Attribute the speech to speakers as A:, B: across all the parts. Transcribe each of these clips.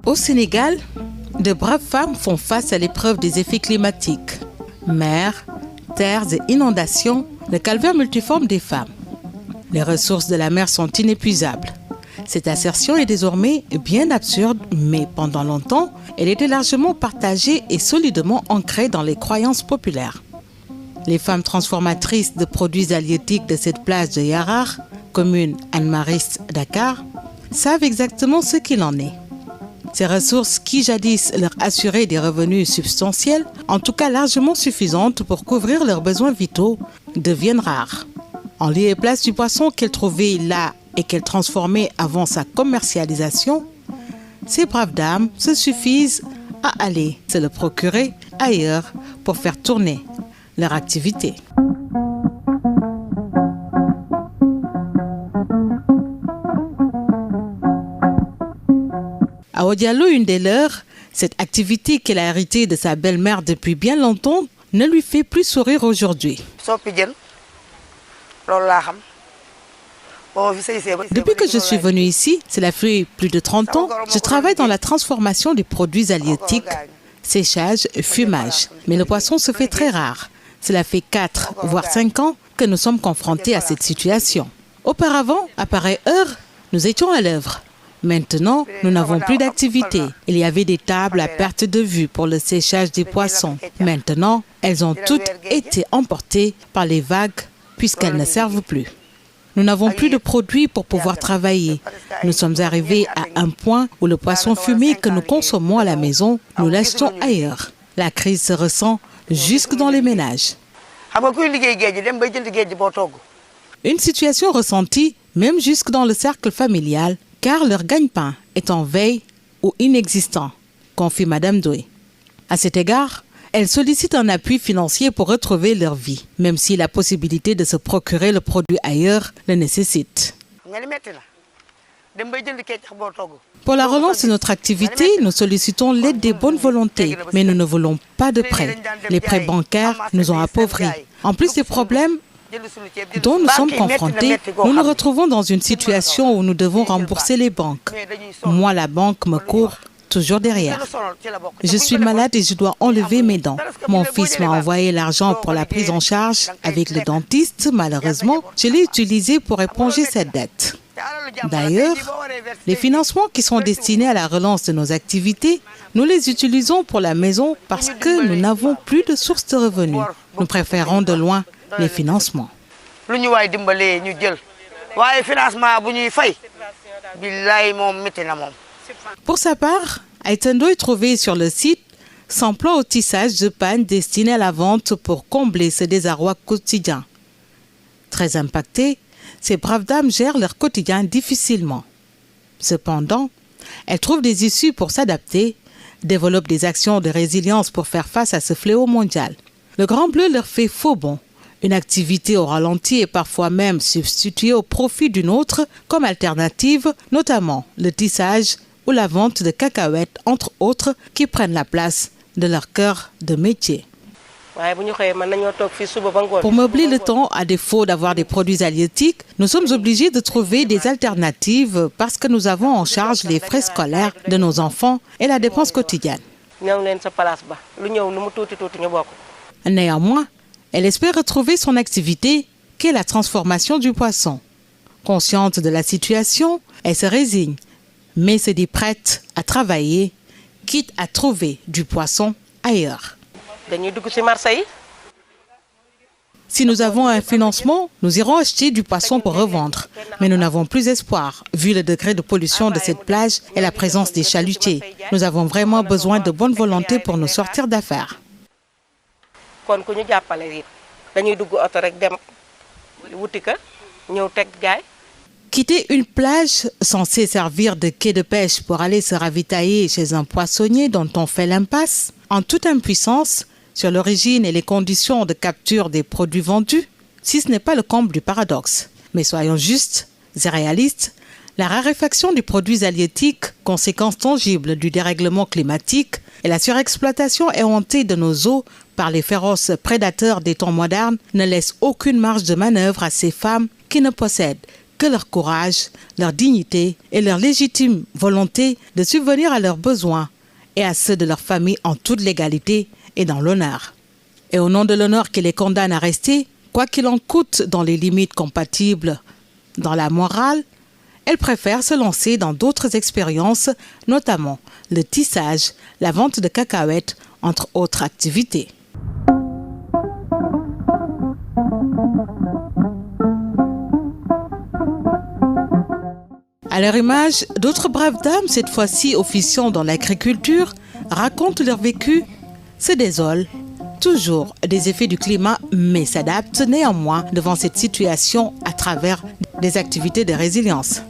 A: Au Sénégal, de braves femmes font face à l'épreuve des effets climatiques. Mer, terres et inondations, le calvaire multiforme des femmes. Les ressources de la mer sont inépuisables. Cette assertion est désormais bien absurde, mais pendant longtemps, elle était largement partagée et solidement ancrée dans les croyances populaires. Les femmes transformatrices de produits halieutiques de cette plage de Yarar, commune Anne-Maris, Dakar, savent exactement ce qu'il en est. Ces ressources qui jadis leur assuraient des revenus substantiels, en tout cas largement suffisantes pour couvrir leurs besoins vitaux, deviennent rares. En lieu et place du poisson qu'elles trouvaient là et qu'elles transformaient avant sa commercialisation, ces braves dames se suffisent à aller se le procurer ailleurs pour faire tourner leur activité. Awa Diallo, une des leurs, cette activité qu'elle a héritée de sa belle-mère depuis bien longtemps, ne lui fait plus sourire aujourd'hui. Depuis que je suis venue ici, cela fait plus de 30 ans, je travaille dans la transformation des produits halieutiques, séchage et fumage. Mais le poisson se fait très rare. Cela fait 4 voire 5 ans que nous sommes confrontés à cette situation. Auparavant, à pareille heure, nous étions à l'œuvre. Maintenant, nous n'avons plus d'activité. Il y avait des tables à perte de vue pour le séchage des poissons. Maintenant, elles ont toutes été emportées par les vagues puisqu'elles ne servent plus. Nous n'avons plus de produits pour pouvoir travailler. Nous sommes arrivés à un point où le poisson fumé que nous consommons à la maison, nous l'achetons ailleurs. La crise se ressent jusque dans les ménages. Une situation ressentie même jusque dans le cercle familial, car leur gagne-pain est en veille ou inexistant, confie Madame Doué. À cet égard, elles sollicitent un appui financier pour retrouver leur vie, même si la possibilité de se procurer le produit ailleurs le nécessite. Pour la relance de notre activité, nous sollicitons l'aide des bonnes volontés, mais nous ne voulons pas de prêts. Les prêts bancaires nous ont appauvris. En plus des problèmes dont nous sommes confrontés, nous nous retrouvons dans une situation où nous devons rembourser les banques. Moi, la banque me court toujours derrière. Je suis malade et je dois enlever mes dents. Mon fils m'a envoyé l'argent pour la prise en charge avec le dentiste. Malheureusement, je l'ai utilisé pour éponger cette dette. D'ailleurs, les financements qui sont destinés à la relance de nos activités, nous les utilisons pour la maison parce que nous n'avons plus de source de revenus. Nous préférons de loin les financements. Pour sa part, Aïtendo est trouvé sur le site s'emploie au tissage de pannes destinées à la vente pour combler ce désarroi quotidien. Très impactées, ces braves dames gèrent leur quotidien difficilement. Cependant, elles trouvent des issues pour s'adapter, développent des actions de résilience pour faire face à ce fléau mondial. Le Grand Bleu leur fait faux bond. Une activité au ralenti est parfois même substituée au profit d'une autre comme alternative, notamment le tissage ou la vente de cacahuètes, entre autres, qui prennent la place de leur cœur de métier. Pour meubler le temps, à défaut d'avoir des produits halieutiques, nous sommes obligés de trouver des alternatives parce que nous avons en charge les frais scolaires de nos enfants et la dépense quotidienne. Néanmoins, elle espère retrouver son activité, qu'est la transformation du poisson. Consciente de la situation, elle se résigne, mais se dit prête à travailler, quitte à trouver du poisson ailleurs. Si nous avons un financement, nous irons acheter du poisson pour revendre. Mais nous n'avons plus espoir, vu le degré de pollution de cette plage et la présence des chalutiers. Nous avons vraiment besoin de bonne volonté pour nous sortir d'affaires. Quitter une plage censée servir de quai de pêche pour aller se ravitailler chez un poissonnier dont on fait l'impasse, en toute impuissance, sur l'origine et les conditions de capture des produits vendus, si ce n'est pas le comble du paradoxe. Mais soyons justes et réalistes, la raréfaction des produits halieutiques, conséquence tangible du dérèglement climatique, et la surexploitation éhontée de nos eaux par les féroces prédateurs des temps modernes ne laissent aucune marge de manœuvre à ces femmes qui ne possèdent que leur courage, leur dignité et leur légitime volonté de subvenir à leurs besoins et à ceux de leur famille en toute légalité et dans l'honneur. Et au nom de l'honneur qui les condamne à rester, quoi qu'il en coûte dans les limites compatibles dans la morale, elles préfèrent se lancer dans d'autres expériences, notamment le tissage, la vente de cacahuètes, entre autres activités. À leur image, d'autres braves dames, cette fois-ci officiant dans l'agriculture, racontent leur vécu, se désolent, toujours des effets du climat, mais s'adaptent néanmoins devant cette situation à travers des activités de résilience.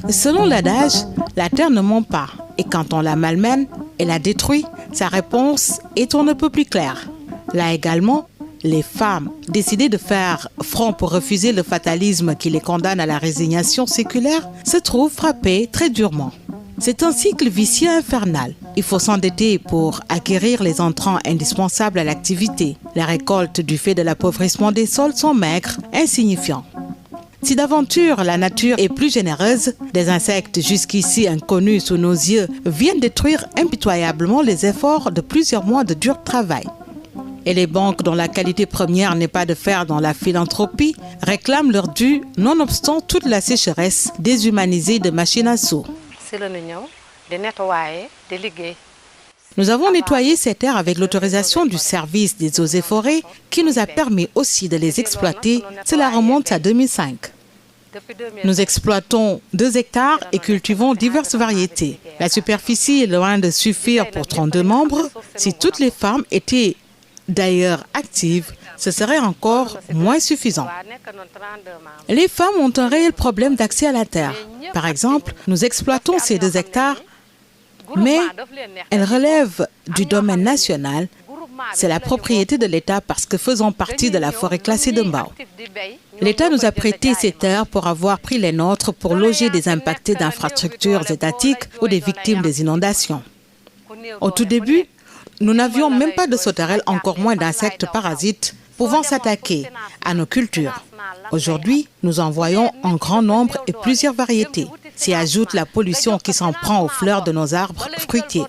A: Selon l'adage, la terre ne ment pas, et quand on la malmène et la détruit, sa réponse est on ne peut plus claire. Là également, les femmes, décidées de faire front pour refuser le fatalisme qui les condamne à la résignation séculaire, se trouvent frappées très durement. C'est un cycle vicieux infernal. Il faut s'endetter pour acquérir les entrants indispensables à l'activité. Les récoltes du fait de l'appauvrissement des sols sont maigres, insignifiants. Si d'aventure la nature est plus généreuse, des insectes jusqu'ici inconnus sous nos yeux viennent détruire impitoyablement les efforts de plusieurs mois de dur travail. Et les banques dont la qualité première n'est pas de faire dans la philanthropie réclament leur dû nonobstant toute la sécheresse déshumanisée de machines à sous. Nous avons nettoyé ces terres avec l'autorisation du service des eaux et forêts qui nous a permis aussi de les exploiter. Cela remonte à 2005. Nous exploitons 2 hectares et cultivons diverses variétés. La superficie est loin de suffire pour 32 membres. Si toutes les femmes étaient d'ailleurs actives, ce serait encore moins suffisant. Les femmes ont un réel problème d'accès à la terre. Par exemple, nous exploitons ces 2 hectares, mais elles relèvent du domaine national. C'est la propriété de l'État parce que faisant partie de la forêt classée de Mbao. L'État nous a prêté ces terres pour avoir pris les nôtres pour loger des impactés d'infrastructures étatiques ou des victimes des inondations. Au tout début, nous n'avions même pas de sauterelles, encore moins d'insectes parasites pouvant s'attaquer à nos cultures. Aujourd'hui, nous en voyons en grand nombre et plusieurs variétés. S'y ajoute la pollution qui s'en prend aux fleurs de nos arbres fruitiers.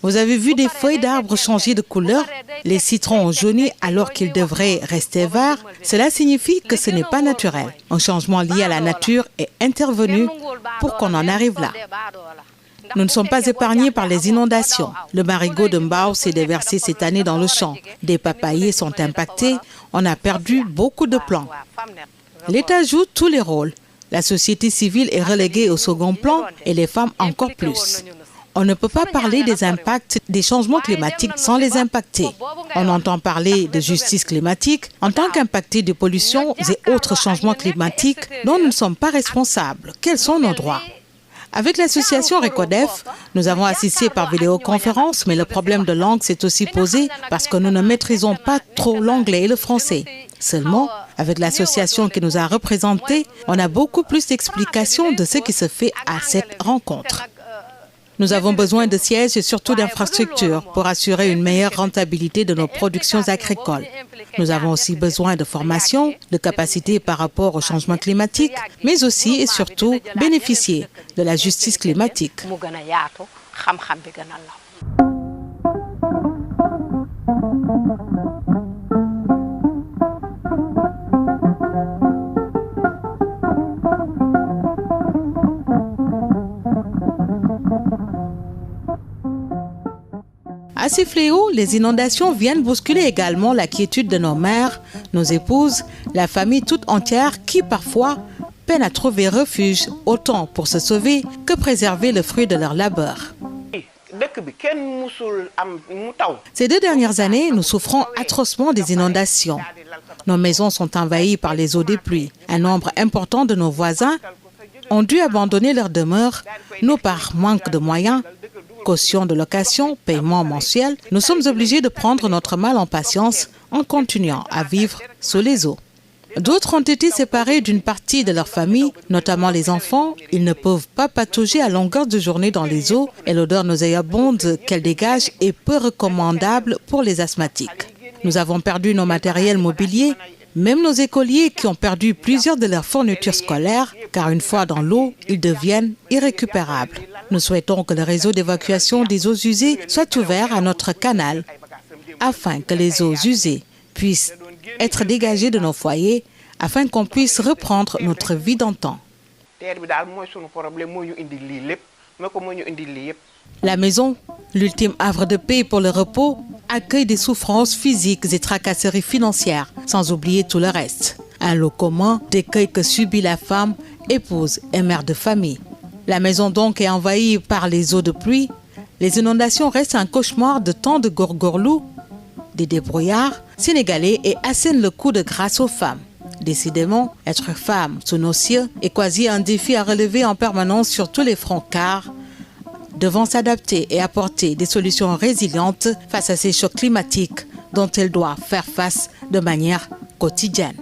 A: Vous avez vu des feuilles d'arbres changer de couleur? Les citrons ont jauni alors qu'ils devraient rester verts. Cela signifie que ce n'est pas naturel. Un changement lié à la nature est intervenu pour qu'on en arrive là. Nous ne sommes pas épargnés par les inondations. Le marigot de Mbao s'est déversé cette année dans le champ. Des papayers sont impactés. On a perdu beaucoup de plants. L'État joue tous les rôles. La société civile est reléguée au second plan et les femmes encore plus. On ne peut pas parler des impacts des changements climatiques sans les impacter. On entend parler de justice climatique en tant qu'impactés de pollution et autres changements climatiques dont nous ne sommes pas responsables. Quels sont nos droits? Avec l'association Recodef, nous avons assisté par vidéoconférence, mais le problème de langue s'est aussi posé parce que nous ne maîtrisons pas trop l'anglais et le français. Seulement, avec l'association qui nous a représentés, on a beaucoup plus d'explications de ce qui se fait à cette rencontre. Nous avons besoin de sièges et surtout d'infrastructures pour assurer une meilleure rentabilité de nos productions agricoles. Nous avons aussi besoin de formation, de capacités par rapport au changement climatique, mais aussi et surtout bénéficier de la justice climatique. À ces fléaux, les inondations viennent bousculer également la quiétude de nos mères, nos épouses, la famille toute entière qui parfois peine à trouver refuge autant pour se sauver que préserver le fruit de leur labeur. Ces 2 dernières années, nous souffrons atrocement des inondations. Nos maisons sont envahies par les eaux des pluies. Un nombre important de nos voisins ont dû abandonner leur demeure, nous par manque de moyens, caution de location, paiement mensuel, nous sommes obligés de prendre notre mal en patience en continuant à vivre sous les eaux. D'autres ont été séparés d'une partie de leur famille, notamment les enfants. Ils ne peuvent pas patauger à longueur de journée dans les eaux et l'odeur nauséabonde qu'elle dégage est peu recommandable pour les asthmatiques. Nous avons perdu nos matériels mobiliers, même nos écoliers qui ont perdu plusieurs de leurs fournitures scolaires, car une fois dans l'eau, ils deviennent irrécupérables. Nous souhaitons que le réseau d'évacuation des eaux usées soit ouvert à notre canal, afin que les eaux usées puissent être dégagées de nos foyers, afin qu'on puisse reprendre notre vie d'antan. La maison, l'ultime havre de paix pour le repos, accueille des souffrances physiques et tracasseries financières, sans oublier tout le reste. Un lot commun d'écueils que subit la femme, épouse et mère de famille. La maison donc est envahie par les eaux de pluie. Les inondations restent un cauchemar de tant de gorgorlous, des débrouillards sénégalais et assènent le coup de grâce aux femmes. Décidément, être femme sous nos cieux est quasi un défi à relever en permanence sur tous les fronts, car devant s'adapter et apporter des solutions résilientes face à ces chocs climatiques dont elle doit faire face de manière quotidienne.